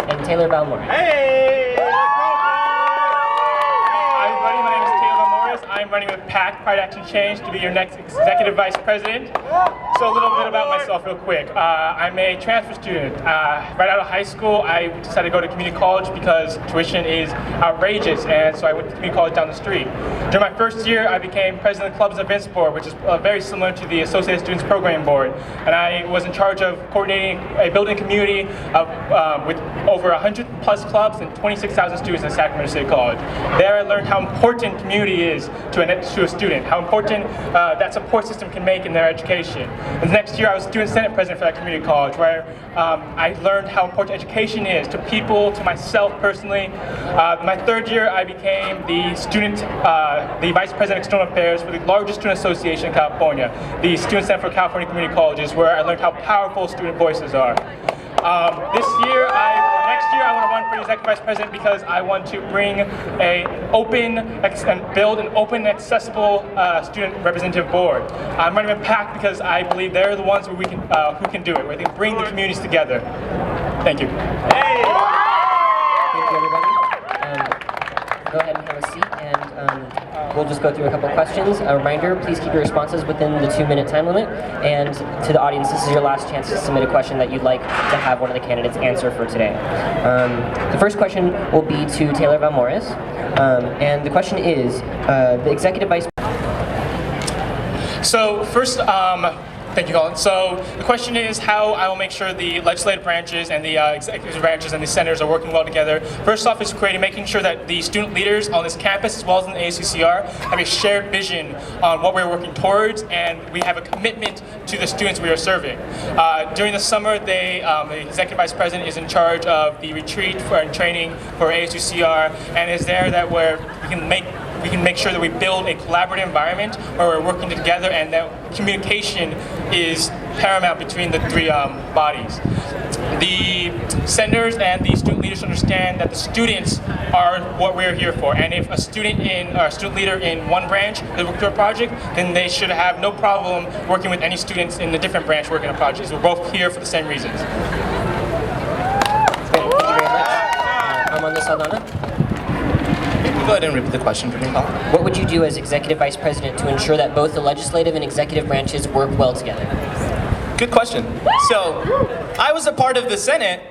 And Taylor Balmore. Hey! Hi everybody, my name is Taylor Morris. I'm running with PAC, Pride Action Change, to be your next executive vice president. So a little bit about myself real quick. I'm a transfer student. Right out of high school, I decided to go to community college because tuition is outrageous, and so I went to community college down the street. During my first year, I became president of the Clubs Events Board, which is very similar to the Associated Students Program Board. And I was in charge of coordinating a building community with over 100 plus clubs and 26,000 students at Sacramento City College. There I learned how important community is to a student, how important that support system can make in their education. And the next year I was student senate president for that community college, where I learned how important education is to people, to myself personally. My third year I became the vice president of external affairs for the largest student association in California, the Student Center for California Community Colleges, where I learned how powerful student voices are. Next year I want to run for executive vice president because I want to bring and build an open, accessible student representative board. I'm running with PAC because I believe they're the ones who can do it, where they can bring the communities together. Thank you. Thank you, everybody. Go ahead and have a seat, and we'll just go through a couple of questions. A reminder, please keep your responses within the 2-minute time limit. And to the audience, this is your last chance to submit a question that you'd like to have one of the candidates answer for today. The first question will be to Taylor Valmores, and the question is, the executive vice. So first, thank you, Colin. So the question is how I will make sure the legislative branches and the executive branches and the senators are working well together. First off is making sure that the student leaders on this campus, as well as in the ASUCR, have a shared vision on what we're working towards, and we have a commitment to the students we are serving. During the summer, the executive vice president is in charge of the retreat and training for ASUCR, and is there that we can make sure that we build a collaborative environment where we're working together and that communication is paramount between the three bodies. The senators and the student leaders understand that the students are what we're here for, and if a student leader in one branch is working on a project, then they should have no problem working with any students in a different branch working on projects. We're both here for the same reasons. Thank you very much. Armando Saldana. Go ahead and repeat the question for me, Colin. What would you do as executive vice president to ensure that both the legislative and executive branches work well together? Good question. So, I was a part of the Senate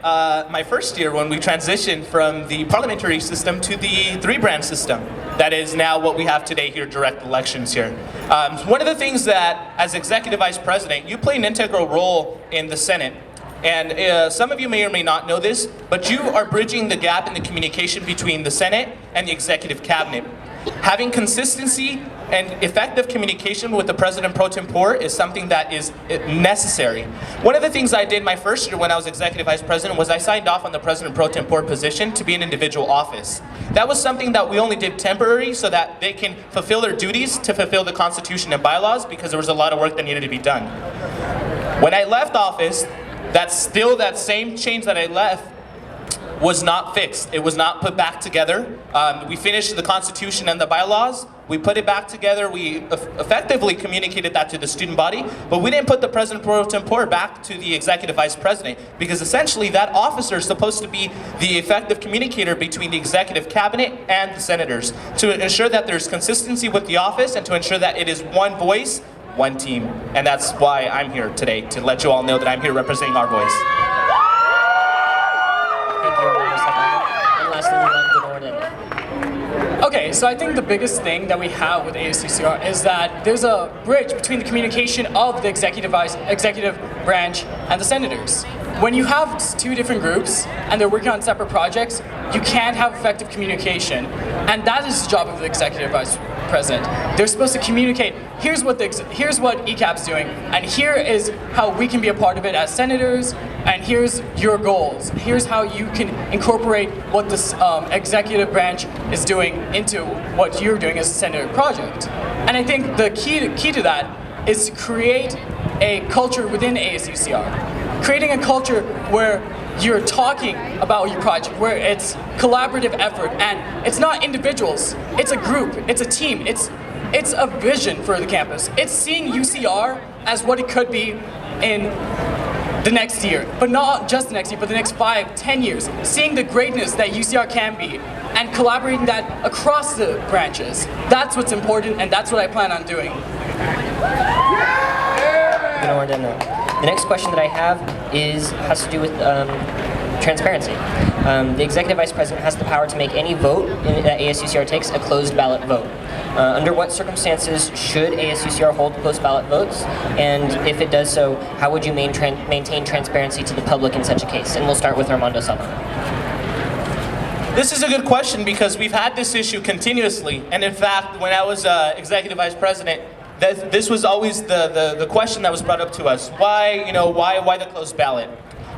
my first year when we transitioned from the parliamentary system to the 3-branch system. That is now what we have today here, direct elections here. One of the things that, as executive vice president, you play an integral role in the Senate. And some of you may or may not know this, but you are bridging the gap in the communication between the Senate and the executive cabinet. Having consistency and effective communication with the President Pro Tempore is something that is necessary. One of the things I did my first year when I was Executive Vice President was I signed off on the President Pro Tempore position to be an individual office. That was something that we only did temporary so that they can fulfill their duties to fulfill the Constitution and bylaws, because there was a lot of work that needed to be done. When I left office, that same change that I left was not fixed. It was not put back together. We finished the Constitution and the bylaws, We put it back together. We effectively communicated that to the student body, but we didn't put the president pro tempore back to the executive vice president, because essentially that officer is supposed to be the effective communicator between the executive cabinet and the senators to ensure that there's consistency with the office and to ensure that it is one voice, one team. And that's why I'm here today, to let you all know that I'm here representing our voice. Thank you, and lastly, Okay, so I think the biggest thing that we have with ASUCR is that there's a bridge between the communication of the executive branch and the senators. When you have two different groups and they're working on separate projects, you can't have effective communication, and that is the job of the executive vice president. They're supposed to communicate, here's what ECAP's doing, and here is how we can be a part of it as senators, and here's your goals. Here's how you can incorporate what this executive branch is doing into what you're doing as a senator project. And I think the key to that is to create a culture within ASUCR. Creating a culture where you're talking about your project, where it's collaborative effort, and it's not individuals, it's a group, it's a team, it's a vision for the campus. It's seeing UCR as what it could be in the next year, but not just the next year, but the next 5, 10 years, seeing the greatness that UCR can be, and collaborating that across the branches. That's what's important, and that's what I plan on doing. The next question that I have has to do with transparency. The executive vice president has the power to make any vote that ASUCR takes a closed ballot vote. Under what circumstances should ASUCR hold closed ballot votes? And if it does so, how would you maintain transparency to the public in such a case? And we'll start with Armando Salman. This is a good question because we've had this issue continuously, and in fact, when I was executive vice president, this was always the question that was brought up to us. Why the closed ballot?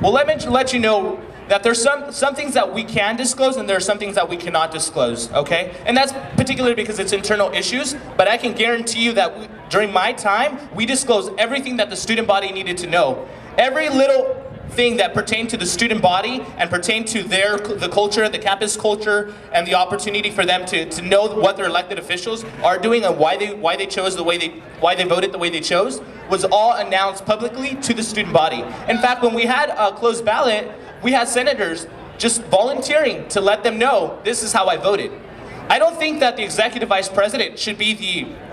Well, let me let you know that there's some things that we can disclose and there are some things that we cannot disclose, okay? And that's particularly because it's internal issues, but I can guarantee you that during my time, we disclosed everything that the student body needed to know. Every little thing that pertained to the student body and pertained to the culture, the campus culture, and the opportunity for them to know what their elected officials are doing and why they chose why they voted the way they chose was all announced publicly to the student body. In fact, when we had a closed ballot, we had senators just volunteering to let them know, this is how I voted. I don't think that the executive vice president should be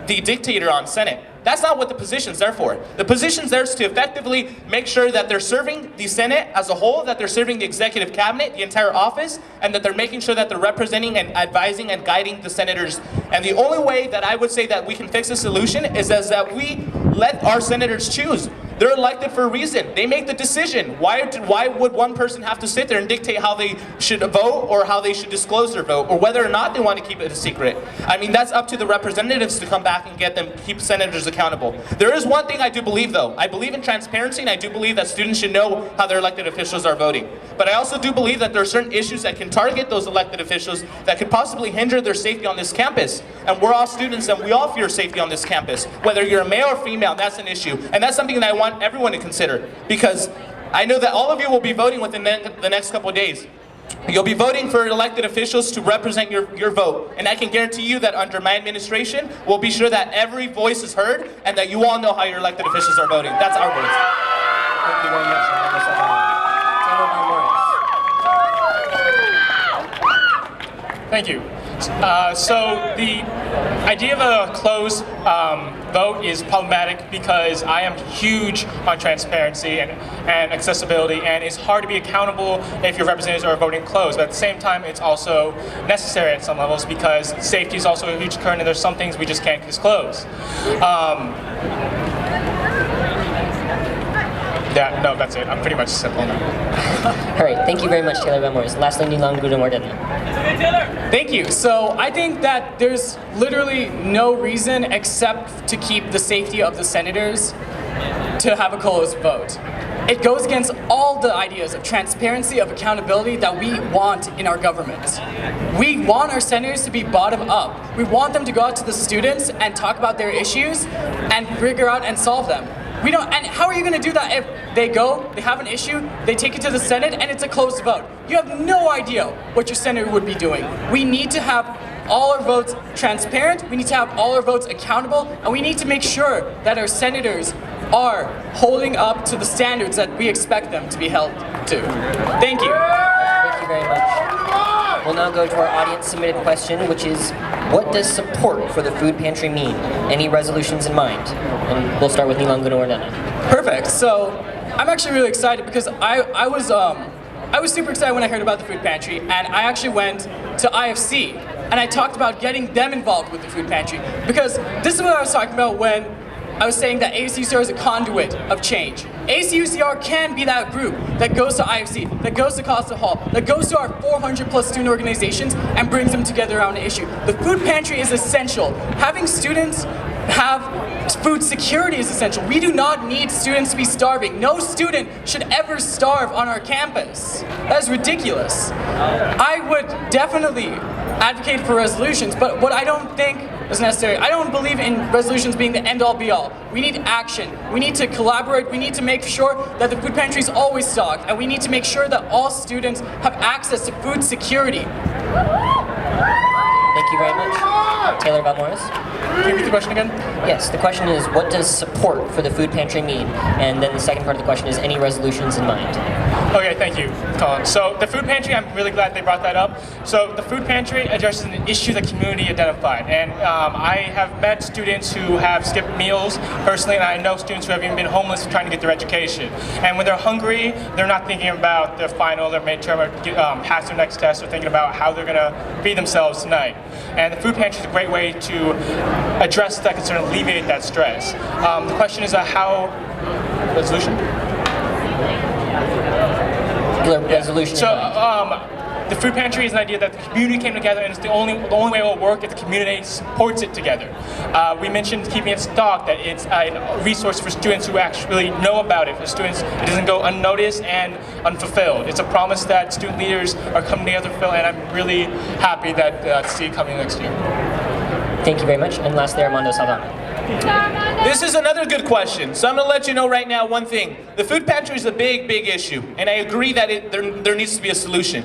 the dictator on Senate. That's not what the position's there for. The position's there to effectively make sure that they're serving the Senate as a whole, that they're serving the executive cabinet, the entire office, and that they're making sure that they're representing and advising and guiding the senators. And the only way that I would say that we can fix the solution is that we let our senators choose. They're elected for a reason. They make the decision. Why would one person have to sit there and dictate how they should vote or how they should disclose their vote or whether or not they want to keep it a secret? I mean, that's up to the representatives to come back and keep senators accountable. There is one thing I do believe though. I believe in transparency and I do believe that students should know how their elected officials are voting. But I also do believe that there are certain issues that can target those elected officials that could possibly hinder their safety on this campus. And we're all students and we all fear safety on this campus. Whether you're a male or female, that's an issue. And that's something that I want everyone to consider, because I know that all of you will be voting within the next couple of days. You'll be voting for elected officials to represent your vote. And I can guarantee you that under my administration, we'll be sure that every voice is heard and that you all know how your elected officials are voting. That's our voice. Thank you very much. Thank you. So the idea of a closed vote is problematic because I am huge on transparency and accessibility, and it's hard to be accountable if your representatives are voting closed. But at the same time, it's also necessary at some levels because safety is also a huge concern, and there's some things we just can't disclose. Yeah, no, that's it. I'm pretty much simple now. All right, thank you very much, Taylor Van Morris. Lastly, Nilang Gudamordena. Thank you. So I think that there's literally no reason except to keep the safety of the senators to have a closed vote. It goes against all the ideas of transparency, of accountability that we want in our government. We want our senators to be bottom up. We want them to go out to the students and talk about their issues and figure out and solve them. We don't, and how are you gonna do that if they go, they have an issue, they take it to the Senate, and it's a closed vote? You have no idea what your senator would be doing. We need to have all our votes transparent, we need to have all our votes accountable, and we need to make sure that our senators are holding up to the standards that we expect them to be held to. Thank you. Thank you very much. We'll now go to our audience submitted question, which is, what does support for the food pantry mean? Any resolutions in mind? And we'll start with Nilanguno Ornana. Perfect. So I'm actually really excited because I was super excited when I heard about the food pantry, and I actually went to IFC and I talked about getting them involved with the food pantry, because this is what I was talking about when I was saying that ASUCR is a conduit of change. ASUCR can be that group that goes to IFC, that goes to Costa Hall, that goes to our 400 plus student organizations and brings them together around an issue. The food pantry is essential. Having students have food security is essential. We do not need students to be starving. No student should ever starve on our campus. That is ridiculous. I would definitely advocate for resolutions, but what I don't think is necessary. I don't believe in resolutions being the end-all be-all. We need action. We need to collaborate. We need to make sure that the food pantry is always stocked, and we need to make sure that all students have access to food security. Thank you very much. Taylor Valmores. Can you repeat the question again? Yes, the question is, what does support for the food pantry mean? And then the second part of the question is, any resolutions in mind? Okay, thank you, Colin. So the food pantry, I'm really glad they brought that up. So the food pantry addresses an issue the community identified. And I have met students who have skipped meals personally, and I know students who have even been homeless trying to get their education. And when they're hungry, they're not thinking about their final, their midterm, or pass their next test. They're thinking about how they're gonna feed themselves tonight. And the food pantry is a great way to address that concern, alleviate that stress. The question is how, resolution? Resolution. So the food pantry is an idea that the community came together, and it's the only way it will work if the community supports it together. We mentioned keeping it stocked, that it's a resource for students who actually know about it. For students, it doesn't go unnoticed and unfulfilled. It's a promise that student leaders are coming together to fulfill, and I'm really happy that to see it coming next year. Thank you very much. And lastly, Armando Saldana. This is another good question. So I'm going to let you know right now one thing. The food pantry is a big issue, and I agree that there needs to be a solution.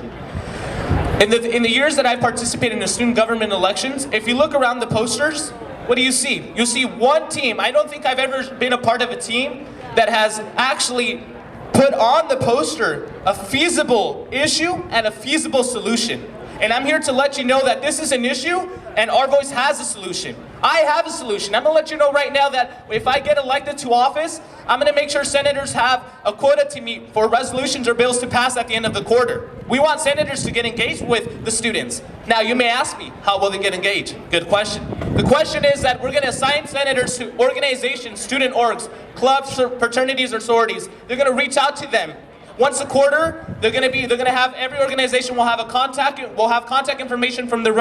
In the years that I participated in the student government elections, if you look around the posters, what do you see? You see one team. I don't think I've ever been a part of a team that has actually put on the poster a feasible issue and a feasible solution. And I'm here to let you know that this is an issue and our voice has a solution. I have a solution. I'm gonna let you know right now that if I get elected to office, I'm gonna make sure senators have a quota to meet for resolutions or bills to pass at the end of the quarter. We want senators to get engaged with the students. Now you may ask me, how will they get engaged? Good question. The question is that we're gonna assign senators to organizations, student orgs, clubs, fraternities, or sororities. They're gonna reach out to them. Once a quarter, they're gonna have, every organization will have contact information from their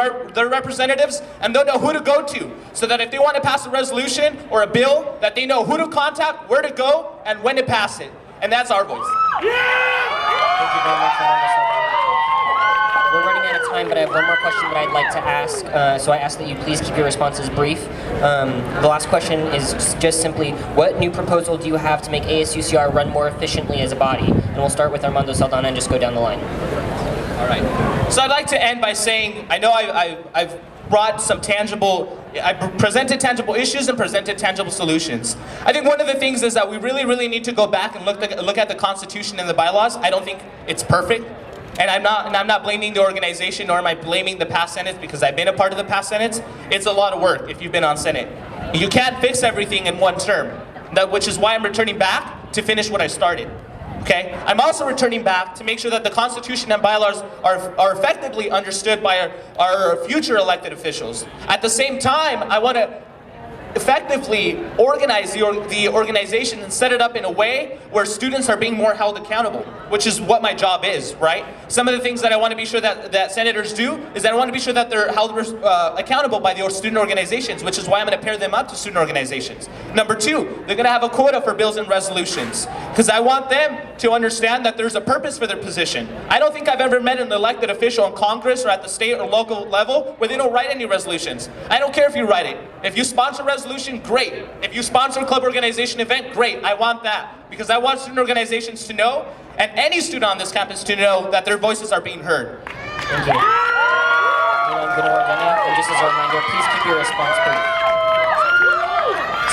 representatives, and they'll know who to go to, so that if they want to pass a resolution or a bill, that they know who to contact, where to go, and when to pass it. And that's our voice. Thank you very much, Armando Saldana. We're running out of time, but I have one more question that I'd like to ask. So I ask that you please keep your responses brief. The last question is just simply, what new proposal do you have to make ASUCR run more efficiently as a body? And we'll start with Armando Saldana and just go down the line. All right. So I'd like to end by saying, I know I've brought some I presented tangible issues and presented tangible solutions. I think one of the things is that we really need to go back and look at the Constitution and the bylaws. I don't think it's perfect. And I'm not blaming the organization, nor am I blaming the past Senates, because I've been a part of the past Senates. It's a lot of work if you've been on Senate. You can't fix everything in one term, which is why I'm returning back to finish what I started. Okay? I'm also returning back to make sure that the Constitution and bylaws are effectively understood by our future elected officials. At the same time, I want to effectively organize the organization and set it up in a way where students are being more held accountable, which is what my job is, right? Some of the things that I want to be sure that senators do is that I want to be sure that they're held accountable by the student organizations, which is why I'm going to pair them up to student organizations. Number two, they're going to have a quota for bills and resolutions, because I want them to understand that there's a purpose for their position. I don't think I've ever met an elected official in Congress or at the state or local level where they don't write any resolutions. I don't care if you write it. If you sponsor resolutions, resolution, great. If you sponsor a club organization event, great. I want that. Because I want student organizations to know, and any student on this campus to know, that their voices are being heard. Thank you. And just as a reminder, please keep your response brief.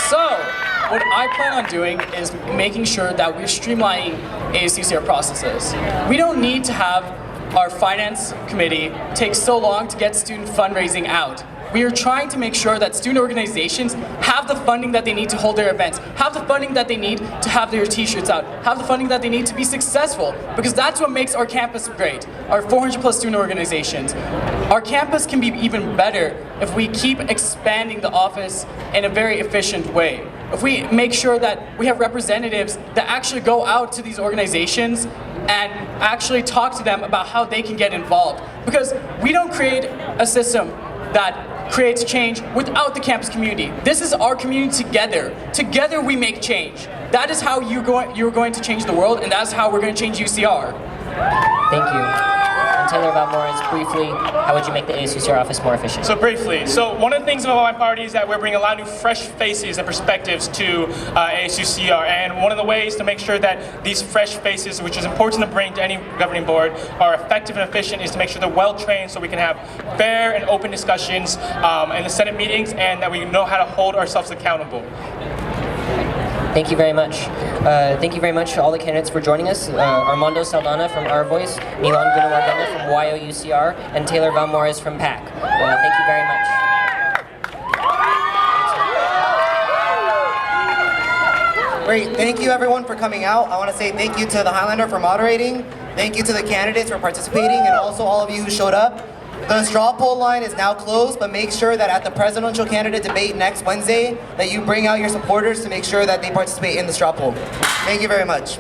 So, what I plan on doing is making sure that we're streamlining ASUCR processes. We don't need to have our finance committee take so long to get student fundraising out. We are trying to make sure that student organizations have the funding that they need to hold their events, have the funding that they need to have their t-shirts out, have the funding that they need to be successful, because that's what makes our campus great, our 400 plus student organizations. Our campus can be even better if we keep expanding the office in a very efficient way. If we make sure that we have representatives that actually go out to these organizations and actually talk to them about how they can get involved. Because we don't create a system that creates change without the campus community. This is our community together. Together we make change. That is how you're going to change the world, and that's how we're going to change UCR. Thank you. And Taylor Valmores, briefly, how would you make the ASUCR office more efficient? So briefly, one of the things about my party is that we're bringing a lot of new fresh faces and perspectives to ASUCR, and one of the ways to make sure that these fresh faces, which is important to bring to any governing board, are effective and efficient is to make sure they're well trained so we can have fair and open discussions in the Senate meetings, and that we know how to hold ourselves accountable. Thank you very much. Thank you very much to all the candidates for joining us. Armando Saldana from Our Voice, Milan Gunawardena from YOUCR, and Taylor Valmores from PAC. Thank you very much. Great, thank you everyone for coming out. I want to say thank you to the Highlander for moderating. Thank you to the candidates for participating, and also all of you who showed up. The straw poll line is now closed, but make sure that at the presidential candidate debate next Wednesday that you bring out your supporters to make sure that they participate in the straw poll. Thank you very much.